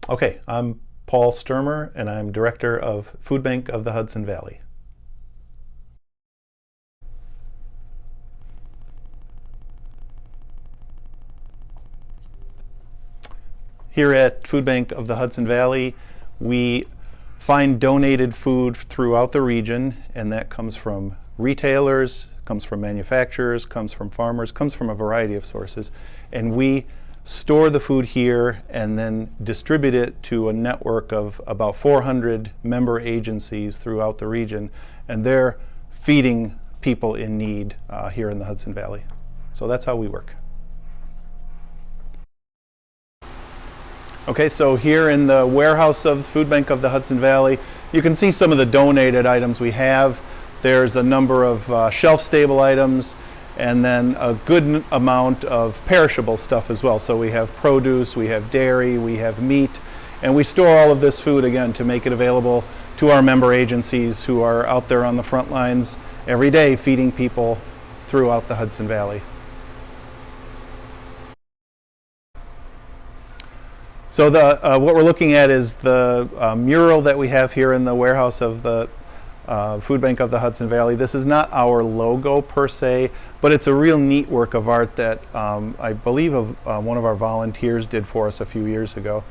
Okay, I'm Paul Stermer, and I'm Director of Food Bank of the Hudson Valley. Here at Food Bank of the Hudson Valley, we find donated food throughout the region, and that comes from retailers, comes from manufacturers, comes from farmers, comes from a variety of sources. And we store the food here and then distribute it to a network of about 400 member agencies throughout the region, and they're feeding people in need here in the Hudson Valley. So that's how we work. Okay, so here in the warehouse of the Food Bank of the Hudson Valley, you can see some of the donated items we have. There's a number of shelf-stable items, and then a good amount of perishable stuff as well. So we have produce, we have dairy, we have meat, and we store all of this food again to make it available to our member agencies who are out there on the front lines every day feeding people throughout the Hudson Valley. So what we're looking at is the mural that we have here in the warehouse of the Food Bank of the Hudson Valley. This is not our logo per se, but it's a real neat work of art that I believe one of our volunteers did for us a few years ago.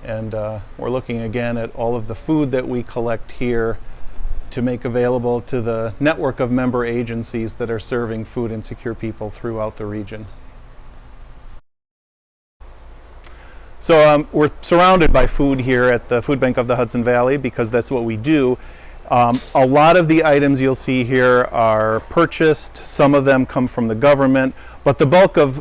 And we're looking again at all of the food that we collect here to make available to the network of member agencies that are serving food insecure people throughout the region. So we're surrounded by food here at the Food Bank of the Hudson Valley because that's what we do. A lot of the items you'll see here are purchased. Some of them come from the government, but the bulk of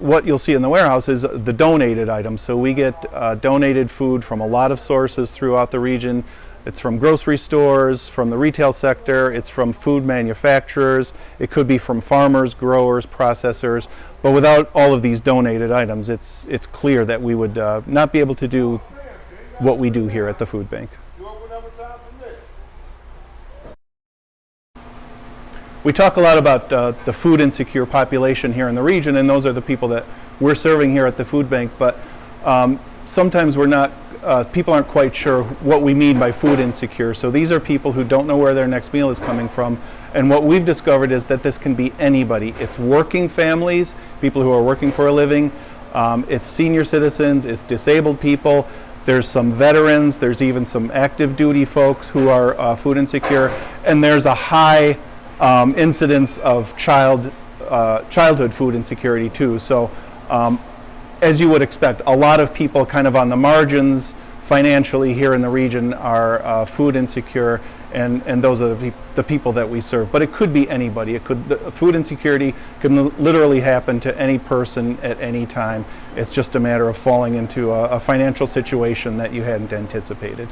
what you'll see in the warehouse is the donated items. So we get donated food from a lot of sources throughout the region. It's from grocery stores, from the retail sector, it's from food manufacturers, it could be from farmers, growers, processors. But without all of these donated items, it's clear that we would not be able to do what we do here at the food bank. We talk a lot about the food insecure population here in the region, and those are the people that we're serving here at the food bank, but sometimes people aren't quite sure what we mean by food insecure. So these are people who don't know where their next meal is coming from. And what we've discovered is that this can be anybody. It's working families, people who are working for a living, it's senior citizens, it's disabled people, there's some veterans, there's even some active duty folks who are food insecure, and there's a high incidence of childhood food insecurity too. So as you would expect, a lot of people kind of on the margins financially here in the region are food insecure, and those are the people that we serve. But it could be anybody. Food insecurity can literally happen to any person at any time. It's just a matter of falling into a financial situation that you hadn't anticipated.